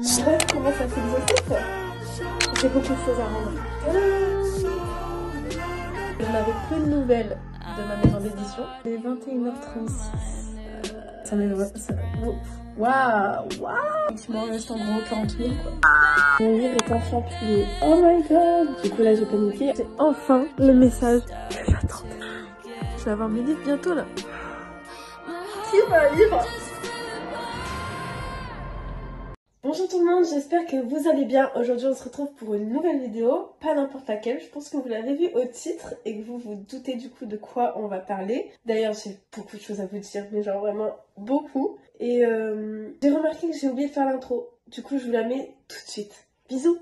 Mon rêve commence à s'exaucer, quoi. J'ai beaucoup de choses à rendre. Je n'avais plus de nouvelles de ma maison d'édition. Il est 21h36. Ça m'est... Waouh! Il m'en reste en gros 40 000, quoi. Mon livre est enfin publié. Oh my god! Du coup là j'ai paniqué. C'est enfin le message que j'attendais. Je vais avoir mes livres bientôt là. Qui va lire? Bonjour tout le monde, j'espère que vous allez bien. Aujourd'hui on se retrouve pour une nouvelle vidéo, pas n'importe laquelle. Je pense que vous l'avez vu au titre et que vous vous doutez du coup de quoi on va parler. D'ailleurs j'ai beaucoup de choses à vous dire, mais genre vraiment beaucoup. Et j'ai remarqué que j'ai oublié de faire l'intro. Du coup je vous la mets tout de suite. Bisous.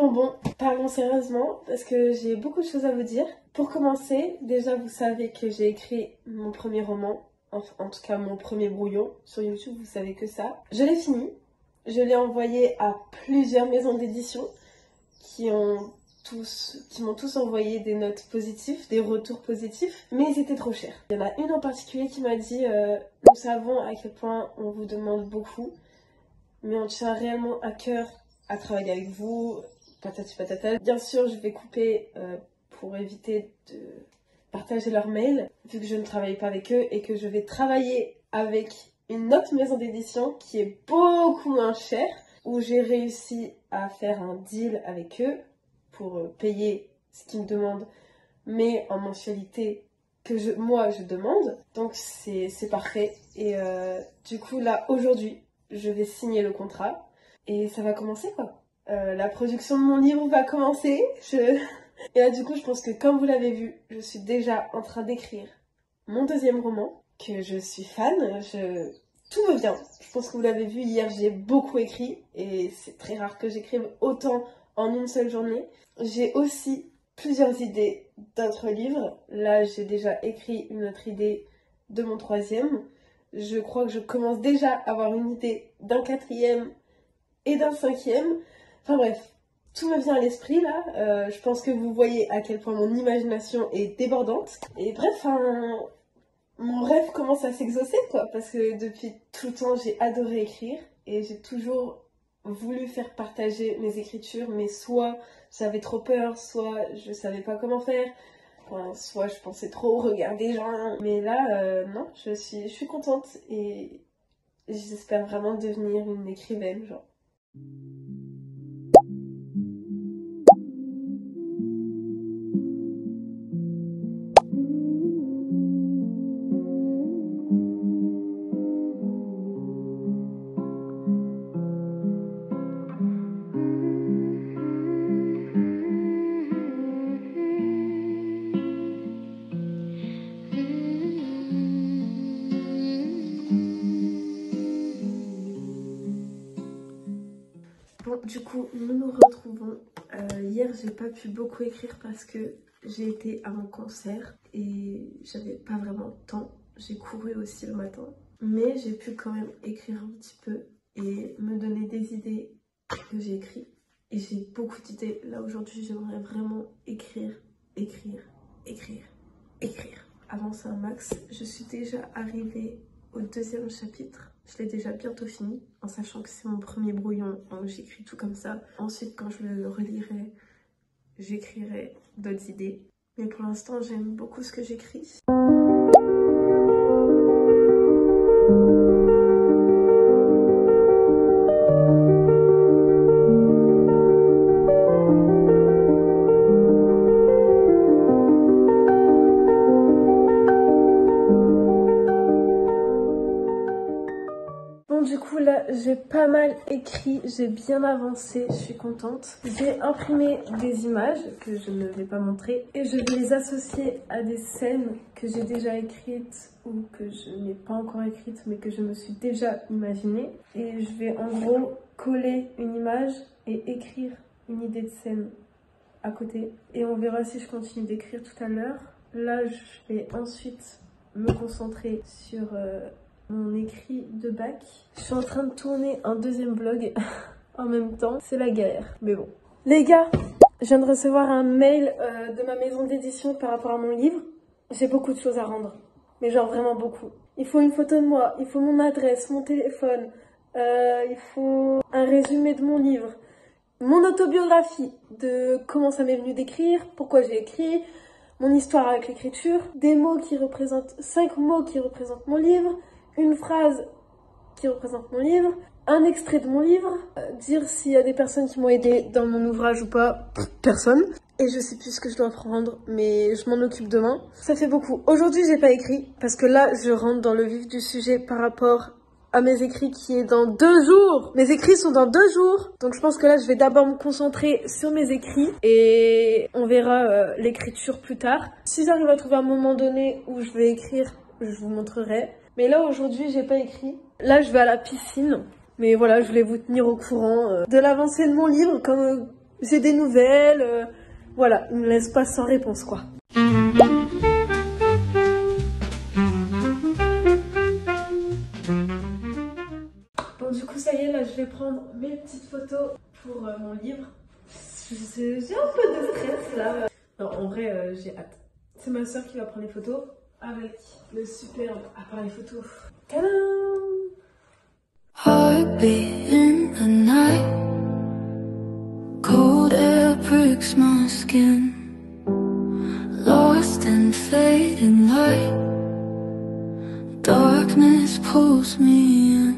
Bon, parlons sérieusement parce que j'ai beaucoup de choses à vous dire. Pour commencer, déjà vous savez que j'ai écrit mon premier roman, en tout cas mon premier brouillon sur YouTube, vous savez que ça. Je l'ai fini, je l'ai envoyé à plusieurs maisons d'édition qui m'ont tous envoyé des notes positives, des retours positifs, mais ils étaient trop chers. Il y en a une en particulier qui m'a dit nous savons à quel point on vous demande beaucoup, mais on tient réellement à cœur à travailler avec vous, patati patata. Bien sûr, je vais couper pour éviter de partager leur mail, vu que je ne travaille pas avec eux et que je vais travailler avec une autre maison d'édition qui est beaucoup moins chère, où j'ai réussi à faire un deal avec eux pour payer ce qu'ils me demandent, mais en mensualité que moi je demande. Donc c'est parfait. Et du coup là, aujourd'hui, je vais signer le contrat et ça va commencer quoi. La production de mon livre va commencer. Et là du coup je pense que comme vous l'avez vu, je suis déjà en train d'écrire mon deuxième roman, que je suis fan, tout me vient. Je pense que vous l'avez vu, hier j'ai beaucoup écrit et c'est très rare que j'écrive autant en une seule journée. J'ai aussi plusieurs idées d'autres livres. Là j'ai déjà écrit une autre idée de mon troisième. Je crois que je commence déjà à avoir une idée d'un quatrième et d'un cinquième. Enfin bref, tout me vient à l'esprit là. Je pense que vous voyez à quel point mon imagination est débordante. Et bref, mon rêve commence à s'exaucer quoi, parce que depuis tout le temps j'ai adoré écrire et j'ai toujours voulu faire partager mes écritures, mais soit j'avais trop peur, soit je savais pas comment faire, enfin, soit je pensais trop au regard des gens. Mais là, non, je suis contente et j'espère vraiment devenir une écrivaine, genre. du coup, nous nous retrouvons. Hier, j'ai pas pu beaucoup écrire parce que j'ai été à mon concert et j'avais pas vraiment de temps. J'ai couru aussi le matin. Mais j'ai pu quand même écrire un petit peu et me donner des idées que j'ai écrites. Et j'ai beaucoup d'idées. Là, aujourd'hui, j'aimerais vraiment écrire, écrire, écrire, écrire. Avancer un max. Je suis déjà arrivée au 2e chapitre. Je l'ai déjà bientôt fini, en sachant que c'est mon premier brouillon, donc j'écris tout comme ça. Ensuite, quand je le relirai, j'écrirai d'autres idées. Mais pour l'instant, j'aime beaucoup ce que j'écris. Du coup là j'ai pas mal écrit, j'ai bien avancé, je suis contente. J'ai imprimé des images que je ne vais pas montrer et je vais les associer à des scènes que j'ai déjà écrites ou que je n'ai pas encore écrites mais que je me suis déjà imaginées. Et je vais en gros coller une image et écrire une idée de scène à côté. Et on verra si je continue d'écrire tout à l'heure. Là je vais ensuite me concentrer sur... mon écrit de bac. Je suis en train de tourner un 2e vlog en même temps. C'est la galère, mais bon. Les gars, je viens de recevoir un mail de ma maison d'édition par rapport à mon livre. J'ai beaucoup de choses à rendre, mais genre vraiment beaucoup. Il faut une photo de moi, il faut mon adresse, mon téléphone, il faut un résumé de mon livre, mon autobiographie, de comment ça m'est venu d'écrire, pourquoi j'ai écrit, mon histoire avec l'écriture, des mots qui représentent, 5 mots qui représentent mon livre, une phrase qui représente mon livre, un extrait de mon livre, dire s'il y a des personnes qui m'ont aidé dans mon ouvrage ou pas, personne. Et je sais plus ce que je dois prendre, mais je m'en occupe demain. Ça fait beaucoup. Aujourd'hui, j'ai pas écrit, parce que là, je rentre dans le vif du sujet par rapport à mes écrits qui est dans 2 jours. Mes écrits sont dans 2 jours. Donc je pense que là, je vais d'abord me concentrer sur mes écrits et on verra l'écriture plus tard. Si j'arrive à trouver un moment donné où je vais écrire, je vous montrerai. Mais là, aujourd'hui, j'ai pas écrit. Là, je vais à la piscine. Mais voilà, je voulais vous tenir au courant de l'avancée de mon livre. Comme j'ai des nouvelles, voilà, il me laisse pas sans réponse, quoi. Bon, du coup, ça y est, là, je vais prendre mes petites photos pour mon livre. J'ai un peu de stress, là. Non, en vrai, j'ai hâte. C'est ma soeur qui va prendre les photos. Avec le superbe appareil photo. Tadam! Heartbeat in the night, cold air pricks my skin, lost in fading light, darkness pulls me in.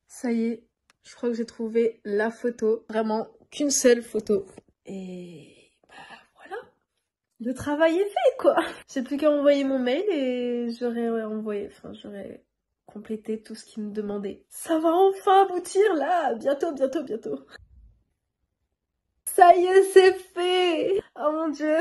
Ça y est, je crois que j'ai trouvé la photo, vraiment qu'une seule photo. Et... le travail est fait, quoi. J'ai plus qu'à envoyer mon mail et j'aurais complété tout ce qu'il me demandait. Ça va enfin aboutir, là. Bientôt, bientôt, bientôt. Ça y est, c'est fait. Oh mon Dieu.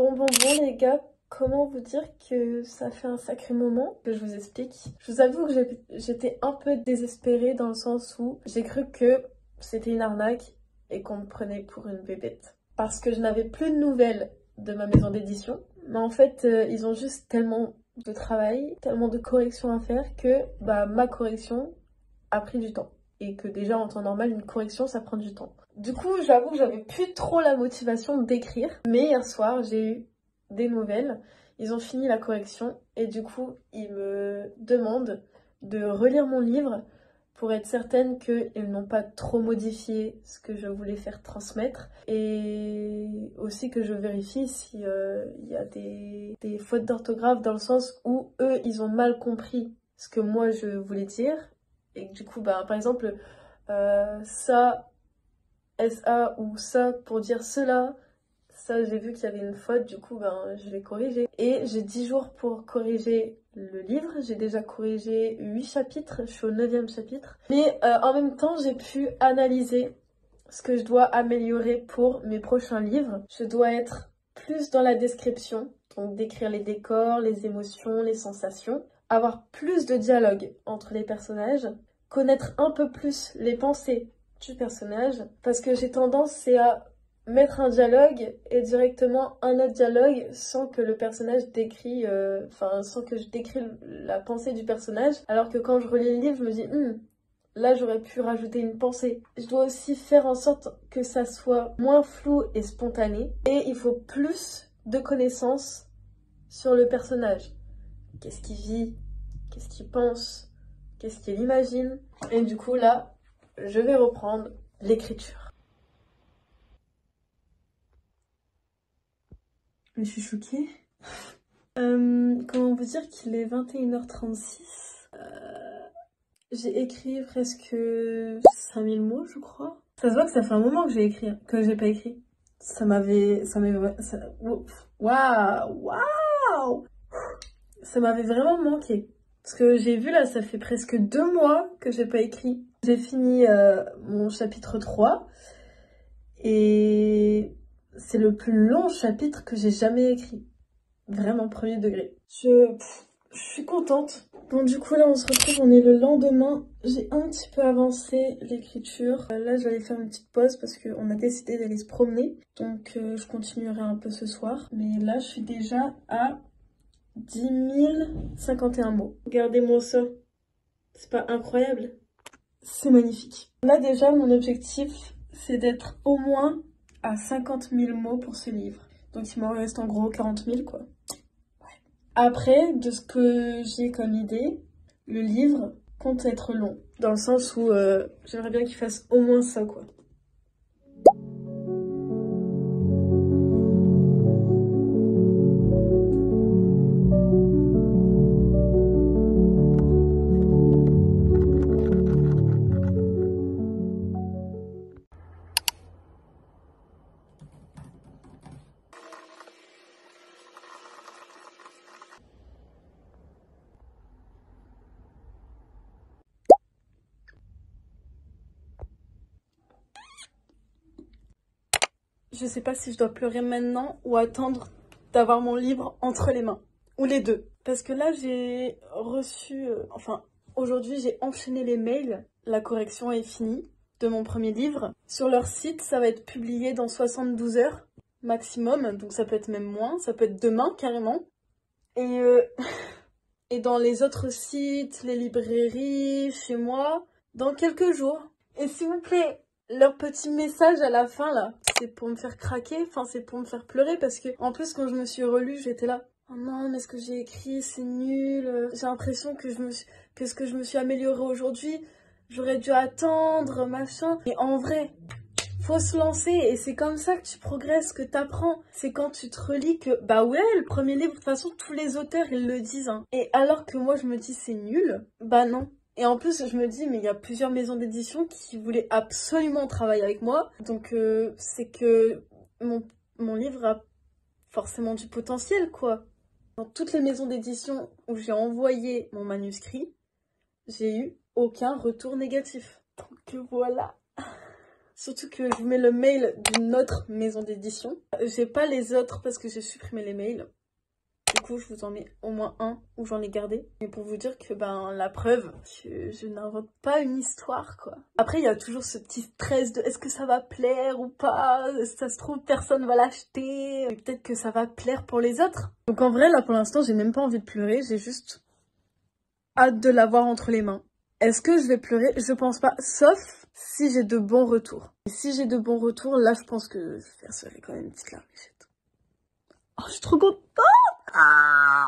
Bon, les gars. Comment vous dire que ça fait un sacré moment que je vous explique. Je vous avoue que j'étais un peu désespérée dans le sens où j'ai cru que c'était une arnaque et qu'on me prenait pour une bébête. Parce que je n'avais plus de nouvelles de ma maison d'édition. Mais en fait, ils ont juste tellement de travail, tellement de corrections à faire que ma correction a pris du temps. Et que déjà en temps normal, une correction, ça prend du temps. Du coup, j'avoue que j'avais plus trop la motivation d'écrire. Mais hier soir, j'ai eu des nouvelles, ils ont fini la correction et du coup ils me demandent de relire mon livre pour être certaine qu'ils n'ont pas trop modifié ce que je voulais faire transmettre et aussi que je vérifie s'il y a des fautes d'orthographe dans le sens où eux ils ont mal compris ce que moi je voulais dire et que du coup par exemple ça, SA ou ça pour dire cela. Ça, j'ai vu qu'il y avait une faute, du coup, je vais corriger. Et j'ai 10 jours pour corriger le livre. J'ai déjà corrigé 8 chapitres, je suis au 9e chapitre. Mais en même temps, j'ai pu analyser ce que je dois améliorer pour mes prochains livres. Je dois être plus dans la description, donc décrire les décors, les émotions, les sensations, avoir plus de dialogue entre les personnages, connaître un peu plus les pensées du personnage, parce que j'ai tendance c'est à mettre un dialogue et directement un autre dialogue sans que le personnage décrit, sans que je décris la pensée du personnage, alors que quand je relis le livre, je me dis là j'aurais pu rajouter une pensée. Je dois aussi faire en sorte que ça soit moins flou et spontané, et il faut plus de connaissances sur le personnage. Qu'est-ce qu'il vit? Qu'est-ce qu'il pense? Qu'est-ce qu'il imagine? Et du coup là, je vais reprendre l'écriture. Je suis choquée. Comment vous dire qu'il est 21h36. J'ai écrit presque 5000 mots, je crois. Ça se voit que ça fait un moment que j'ai écrit, que j'ai pas écrit. Waouh! Ça m'avait vraiment manqué. Parce que j'ai vu là, ça fait presque 2 mois que j'ai pas écrit. J'ai fini mon chapitre 3. Et c'est le plus long chapitre que j'ai jamais écrit. Vraiment, premier degré. Je suis contente. Bon, du coup, là, on se retrouve, on est le lendemain. J'ai un petit peu avancé l'écriture. Là, j'allais faire une petite pause parce qu'on a décidé d'aller se promener. Donc, je continuerai un peu ce soir. Mais là, je suis déjà à 10 051 mots. Regardez-moi ça. C'est pas incroyable? C'est magnifique. Là, déjà, mon objectif, c'est d'être au moins à 50 000 mots pour ce livre. Donc, il m'en reste en gros 40 000, quoi. Après, de ce que j'ai comme idée, le livre compte être long. Dans le sens où j'aimerais bien qu'il fasse au moins ça, quoi. Je sais pas si je dois pleurer maintenant ou attendre d'avoir mon livre entre les mains. Ou les deux. Parce que là, j'ai reçu... aujourd'hui, j'ai enchaîné les mails. La correction est finie de mon premier livre. Sur leur site, ça va être publié dans 72 heures maximum. Donc ça peut être même moins. Ça peut être demain, carrément. Et dans les autres sites, les librairies, chez moi, dans quelques jours. Et s'il vous plaît... leur petit message à la fin là, c'est pour me faire craquer, c'est pour me faire pleurer parce que en plus quand je me suis relue, j'étais là, oh non mais ce que j'ai écrit c'est nul, j'ai l'impression que ce que je me suis améliorée aujourd'hui, j'aurais dû attendre, machin. Et en vrai, faut se lancer et c'est comme ça que tu progresses, que t'apprends. C'est quand tu te relis que, bah ouais, le premier livre, de toute façon tous les auteurs ils le disent, hein. Et alors que moi je me dis c'est nul, bah non. Et en plus, je me dis, mais il y a plusieurs maisons d'édition qui voulaient absolument travailler avec moi. Donc, c'est que mon livre a forcément du potentiel, quoi. Dans toutes les maisons d'édition où j'ai envoyé mon manuscrit, j'ai eu aucun retour négatif. Donc voilà. Surtout que je vous mets le mail d'une autre maison d'édition. J'ai pas les autres parce que j'ai supprimé les mails. Du coup, je vous en mets au moins un où j'en ai gardé. Mais pour vous dire que, la preuve, je n'invente pas une histoire, quoi. Après, il y a toujours ce petit stress de est-ce que ça va plaire ou pas? Si ça se trouve, personne va l'acheter. Peut-être que ça va plaire pour les autres. Donc en vrai, là, pour l'instant, j'ai même pas envie de pleurer. J'ai juste hâte de l'avoir entre les mains. Est-ce que je vais pleurer? Je pense pas. Sauf si j'ai de bons retours. Et si j'ai de bons retours, là, je pense que je verserai quand même une petite larmichette. Oh, je suis trop contente! Ah.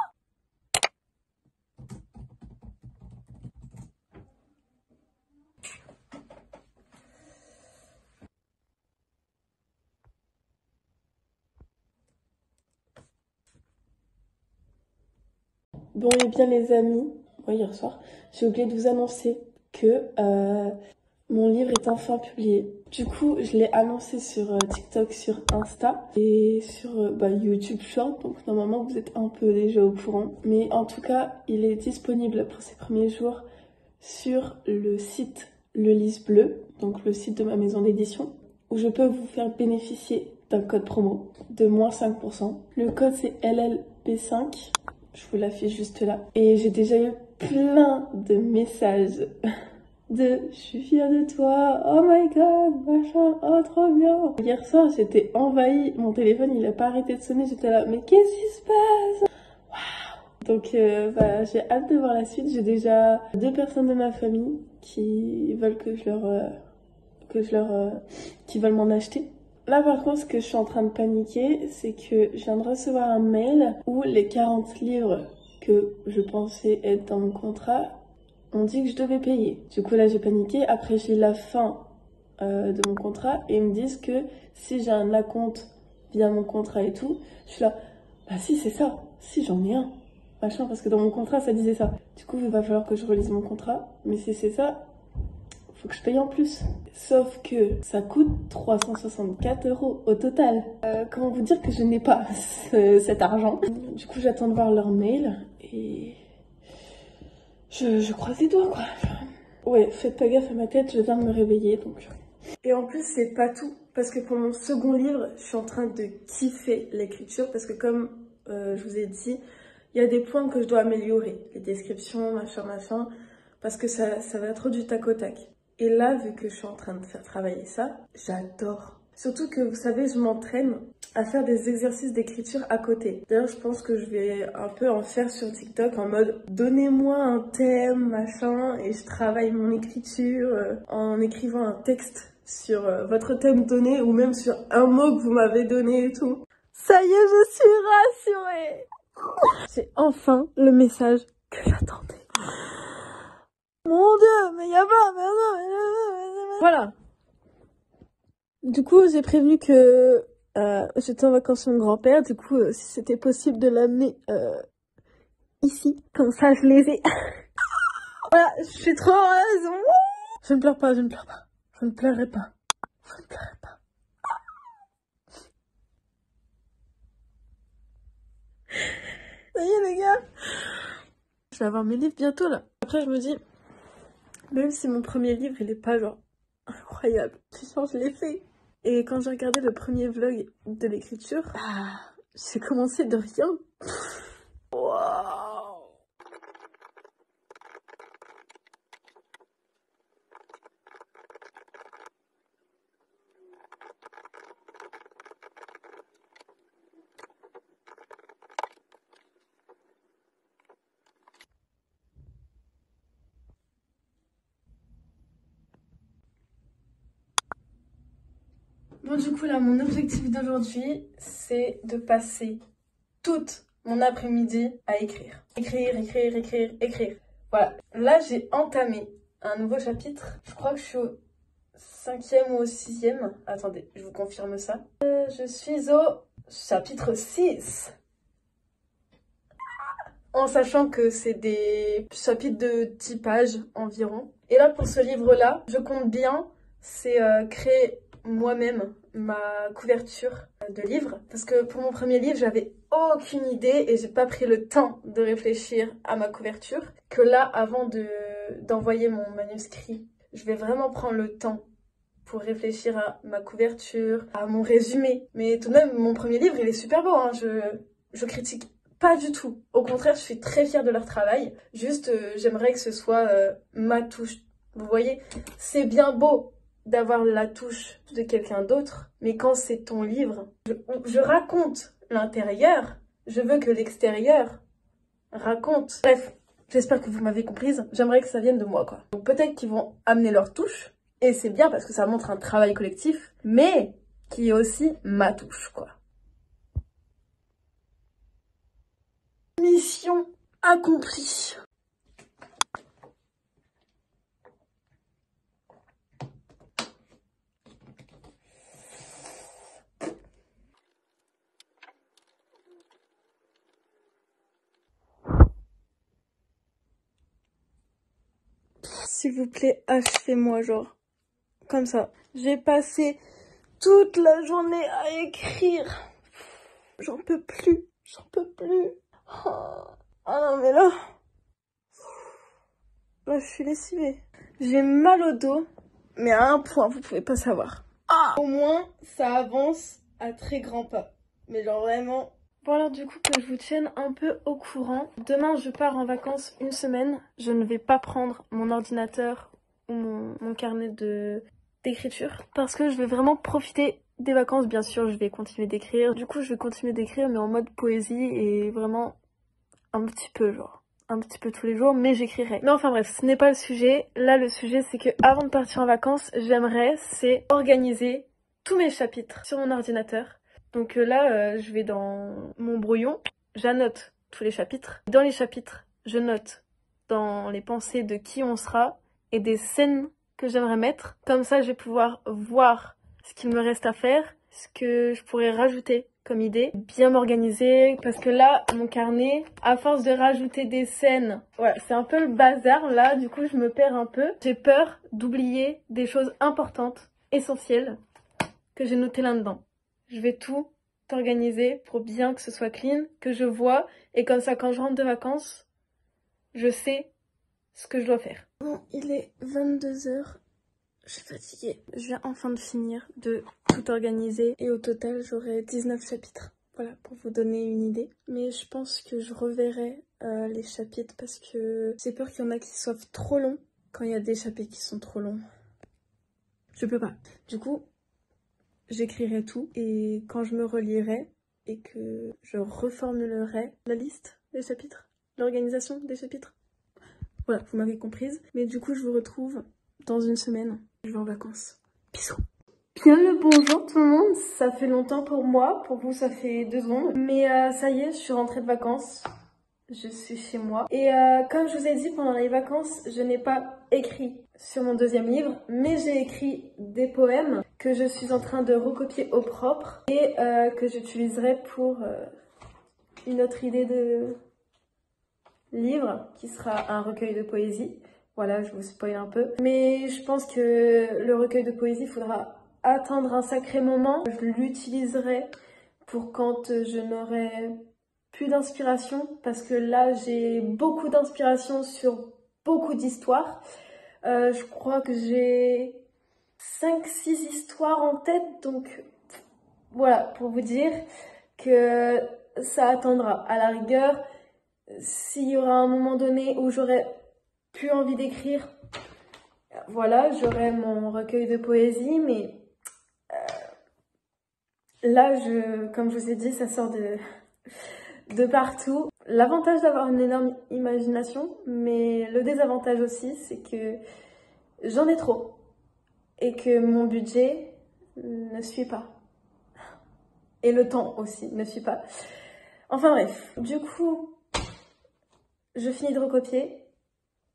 Bon et bien les amis, hier soir, j'ai oublié de vous annoncer que mon livre est enfin publié. Du coup, je l'ai annoncé sur TikTok, sur Insta et sur YouTube Short. Donc normalement, vous êtes un peu déjà au courant. Mais en tout cas, il est disponible pour ces premiers jours sur le site Le Lys Bleu, donc le site de ma maison d'édition, où je peux vous faire bénéficier d'un code promo de moins 5%. Le code c'est LLB5. Je vous l'affiche juste là. Et j'ai déjà eu plein de messages de « Je suis fière de toi, oh my god, machin, oh trop bien ». Hier soir, j'étais envahie, mon téléphone il a pas arrêté de sonner, j'étais là « Mais qu'est-ce qui se passe ?» Waouh. Donc j'ai hâte de voir la suite. J'ai déjà 2 personnes de ma famille qui veulent qui veulent m'en acheter. Là par contre, ce que je suis en train de paniquer, c'est que je viens de recevoir un mail où les 40 livres que je pensais être dans mon contrat, on dit que je devais payer. Du coup là j'ai paniqué. Après j'ai la fin de mon contrat et ils me disent que si j'ai un acompte via mon contrat et tout, je suis là, bah si c'est ça, si j'en ai un, machin, parce que dans mon contrat ça disait ça. Du coup il va falloir que je relise mon contrat, mais si c'est ça, faut que je paye en plus. Sauf que ça coûte 364 € au total. Comment vous dire que je n'ai pas cet argent? Du coup j'attends de voir leur mail et je croise les doigts quoi. Ouais, faites pas gaffe à ma tête, je viens de me réveiller donc. Et en plus c'est pas tout, parce que pour mon second livre, je suis en train de kiffer l'écriture, parce que comme je vous ai dit, il y a des points que je dois améliorer, les descriptions, machin, parce que ça va trop du tac au tac. Et là, vu que je suis en train de faire travailler ça, j'adore. Surtout que vous savez, je m'entraîne à faire des exercices d'écriture à côté. D'ailleurs, je pense que je vais un peu en faire sur TikTok en mode donnez-moi un thème, machin, et je travaille mon écriture en écrivant un texte sur votre thème donné ou même sur un mot que vous m'avez donné et tout. Ça y est, je suis rassurée. C'est enfin le message que j'attendais. Mon Dieu, mais y a pas, mais non. Voilà. Du coup, j'ai prévenu que j'étais en vacances chez mon grand-père. Du coup, si c'était possible de l'amener ici, comme ça, je les ai. Voilà, je suis trop heureuse. Je ne pleure pas, je ne pleure pas. Je ne pleurerai pas. Je ne pleurerai pas. Ça y est, les gars. Je vais avoir mes livres bientôt, là. Après, je me dis, même si mon premier livre, il est pas genre incroyable, je l'ai fait. Et quand j'ai regardé le premier vlog de l'écriture, j'ai commencé de rien. Waouh. Bon, du coup, là, mon objectif d'aujourd'hui, c'est de passer toute mon après-midi à écrire. Écrire. Voilà. Là, j'ai entamé un nouveau chapitre. Je crois que je suis au 5e ou au 6e. Attendez, je vous confirme ça. Je suis au chapitre 6. En sachant que c'est des chapitres de 10 pages environ. Et là, pour ce livre-là, je compte bien, c'est créer moi-même ma couverture de livre. Parce que pour mon premier livre, j'avais aucune idée et j'ai pas pris le temps de réfléchir à ma couverture. Que là, avant d'envoyer mon manuscrit, je vais vraiment prendre le temps pour réfléchir à ma couverture, à mon résumé. Mais tout de même, mon premier livre, il est super beau, hein. Je critique pas du tout. Au contraire, je suis très fière de leur travail. Juste, j'aimerais que ce soit ma touche. Vous voyez, c'est bien beau d'avoir la touche de quelqu'un d'autre, mais quand c'est ton livre, je raconte l'intérieur, je veux que l'extérieur raconte. Bref, j'espère que vous m'avez comprise. J'aimerais que ça vienne de moi, quoi. Donc peut-être qu'ils vont amener leur touche, et c'est bien parce que ça montre un travail collectif, mais qui est aussi ma touche, quoi. Mission accomplie. S'il vous plaît, achevez-moi, genre, comme ça. J'ai passé toute la journée à écrire. J'en peux plus, Oh non, mais là, je suis lessivée. J'ai mal au dos, mais à un point, vous pouvez pas savoir. Au moins, ça avance à très grands pas. Mais genre vraiment... Bon alors du coup que je vous tienne un peu au courant. Demain je pars en vacances une semaine. Je ne vais pas prendre mon ordinateur ou mon carnet d'écriture. Parce que je vais vraiment profiter des vacances. Bien sûr je vais continuer d'écrire. Du coup je vais continuer d'écrire mais en mode poésie et vraiment un petit peu genre. Un petit peu tous les jours, mais j'écrirai. Mais enfin bref, ce n'est pas le sujet. Là, le sujet, c'est que avant de partir en vacances, c'est organiser tous mes chapitres sur mon ordinateur. Donc là, je vais dans mon brouillon, j'annote tous les chapitres. Dans les chapitres, je note dans les pensées de qui on sera et des scènes que j'aimerais mettre. Comme ça, je vais pouvoir voir ce qu'il me reste à faire, ce que je pourrais rajouter comme idée, bien m'organiser, parce que là, mon carnet, à force de rajouter des scènes, voilà, c'est un peu le bazar là, du coup je me perds un peu. J'ai peur d'oublier des choses importantes, essentielles, que j'ai notées là-dedans. Je vais tout organiser pour bien que ce soit clean, que je vois, et comme ça quand je rentre de vacances, je sais ce que je dois faire. Bon, il est 22h. Je suis fatiguée. Je viens enfin de finir de tout organiser et au total j'aurai 19 chapitres. Voilà, pour vous donner une idée. Mais je pense que je reverrai les chapitres parce que j'ai peur qu'il y en a qui soient trop longs. Quand il y a des chapitres qui sont trop longs, je peux pas. Du coup, j'écrirai tout et quand je me relirai et que je reformulerai la liste des chapitres, l'organisation des chapitres. Voilà, vous m'avez comprise. Mais du coup, je vous retrouve dans une semaine. Je vais en vacances. Bisous. Bien le bonjour tout le monde. Ça fait longtemps pour moi. Pour vous, ça fait 2 secondes. Mais ça y est, je suis rentrée de vacances. Je suis chez moi. Et comme je vous ai dit, pendant les vacances, je n'ai pas écrit sur mon 2e livre. Mais j'ai écrit des poèmes que je suis en train de recopier au propre. Et que j'utiliserai pour une autre idée de livre qui sera un recueil de poésie. Voilà, je vous spoil un peu. Mais je pense que le recueil de poésie, il faudra attendre un sacré moment. Je l'utiliserai pour quand je n'aurai plus d'inspiration. Parce que là, j'ai beaucoup d'inspiration sur beaucoup d'histoires. Je crois que j'ai 5-6 histoires en tête. Donc voilà, pour vous dire que ça attendra. À la rigueur, s'il y aura un moment donné où j'aurai plus envie d'écrire, voilà, j'aurai mon recueil de poésie, mais là, comme je vous ai dit, ça sort de partout. L'avantage d'avoir une énorme imagination, mais le désavantage aussi, c'est que j'en ai trop et que mon budget ne suit pas. Et le temps aussi ne suit pas. Enfin bref, du coup, je finis de recopier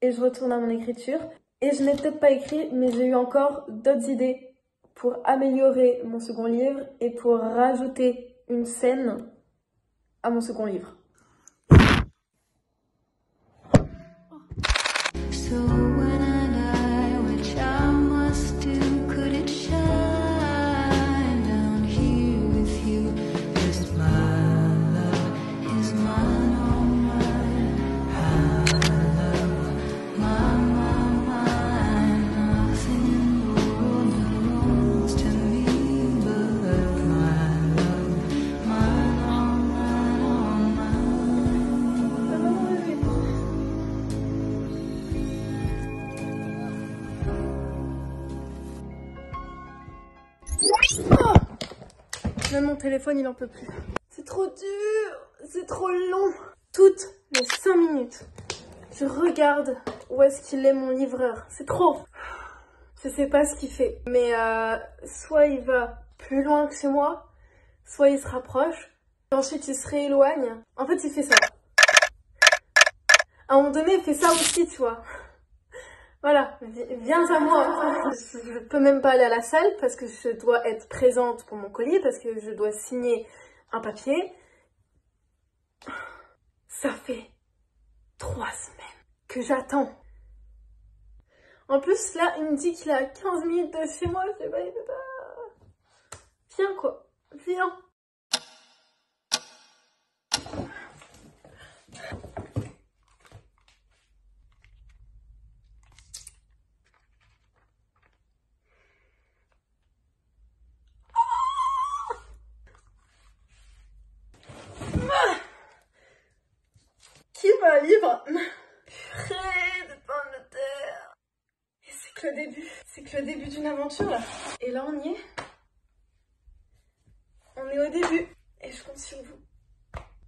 et je retourne à mon écriture. Et je n'ai peut-être pas écrit, mais j'ai eu encore d'autres idées pour améliorer mon second livre et pour rajouter une scène à mon second livre. Même mon téléphone, il en peut plus. C'est trop dur, c'est trop long. Toutes les 5 minutes, je regarde où est-ce qu'il est mon livreur. C'est trop. Je sais pas ce qu'il fait. Mais soit il va plus loin que chez moi, soit il se rapproche. Ensuite, il se rééloigne. En fait, il fait ça. À un moment donné, il fait ça aussi, tu vois. Voilà, viens à moi. Je peux même pas aller à la salle parce que je dois être présente pour mon colis, parce que je dois signer un papier. Ça fait 3 semaines que j'attends. En plus, là, il me dit qu'il est à 15 minutes de chez moi. Je sais pas, il peut pas... Viens, quoi. Viens. un livre. Purée de pommes de terre. Et c'est que le début. C'est que le début d'une aventure là. Et là on y est. On est au début. Et je compte sur vous.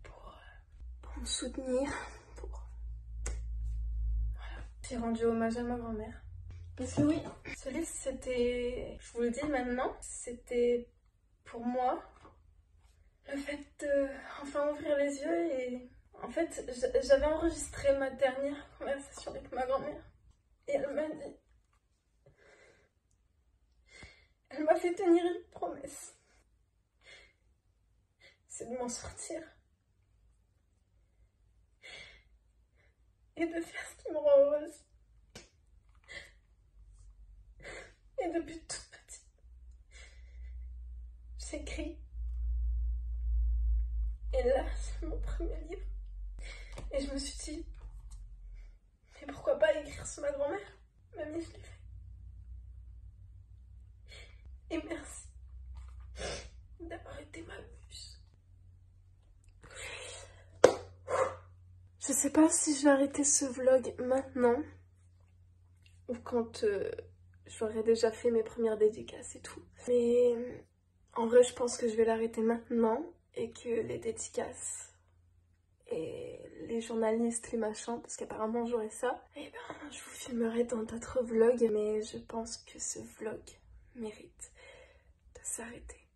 Pour me soutenir. Voilà. J'ai rendu hommage à ma grand-mère. Parce que oui, ce livre c'était, je vous le dis maintenant, c'était pour moi le fait de enfin ouvrir les yeux et en fait j'avais enregistré ma dernière conversation avec ma grand-mère et elle m'a dit, elle m'a fait tenir une promesse, c'est de m'en sortir et de faire ce qui me rend heureuse. Et depuis toute petite, j'écris. Et là, c'est mon premier livre. Et je me suis dit, mais pourquoi pas écrire sur ma grand-mère? Mamie, je l'ai fait. Et merci d'avoir été ma muse. Je sais pas si je vais arrêter ce vlog maintenant ou quand j'aurais déjà fait mes premières dédicaces et tout. Mais en vrai, je pense que je vais l'arrêter maintenant et que les dédicaces et les journalistes, les machins, parce qu'apparemment j'aurai ça, et ben je vous filmerai dans d'autres vlogs. Mais je pense que ce vlog mérite de s'arrêter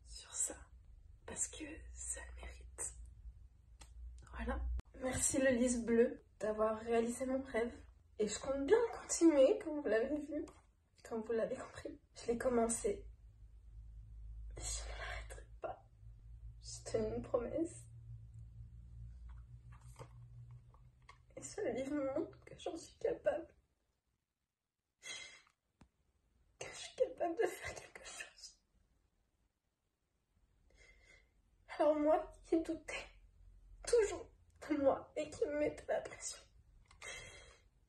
sur ça parce que ça le mérite. Voilà. Merci le lys bleu d'avoir réalisé mon rêve. Et je compte bien continuer, comme vous l'avez vu, comme vous l'avez compris. Je l'ai commencé. Et je ne l'arrêterai pas. J'ai tenu une promesse. Et ce livre me montre que j'en suis capable. Que je suis capable de faire quelque chose. Alors moi qui doutais toujours de moi et qui me mettait la pression,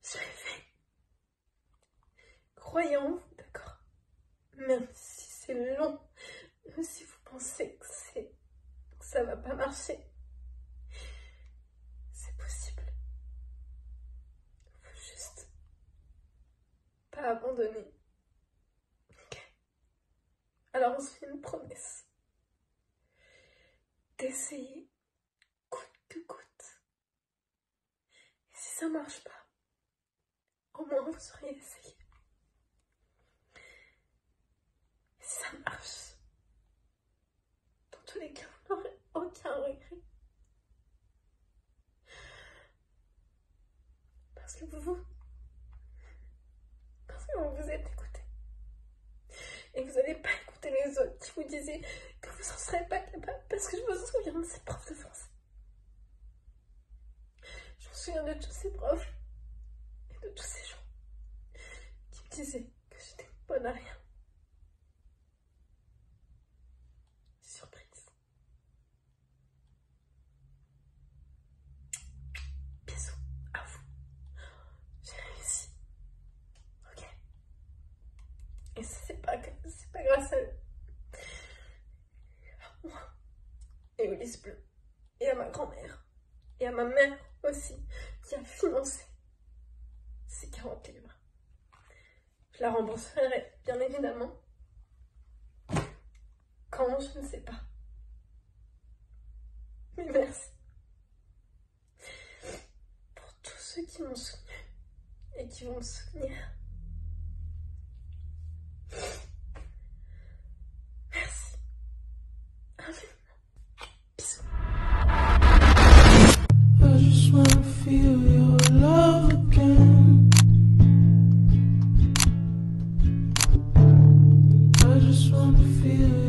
je l'ai fait. Croyez en vous, d'accord? Même si c'est long, même si vous pensez que ça va pas marcher, c'est possible. Faut juste pas abandonner. Ok? Alors on se fait une promesse d'essayer coûte que coûte. Et si ça marche pas, au moins vous auriez essayé. Et si ça marche, dans tous les cas, vous n'aurez aucun regret. Parce que vous êtes écouté. Et vous n'allez pas écouter les autres qui vous disaient que vous n'en serez pas capable. Parce que je me souviens de ces profs de français. Je me souviens de tous ces profs et de tous ces gens qui me disaient que j'étais bonne à rien. Surprise. Bisous à vous. J'ai réussi. Ok. Et c'est pas grâce à moi et au lys bleu et à ma grand-mère et à ma mère aussi qui a financé ces 40 livres. Je la rembourserai bien évidemment quand je ne sais pas. Mais merci pour tous ceux qui m'ont soutenu et qui vont me soutenir. Merci. Bisous. I just wanna feel your love again. I just wanna feel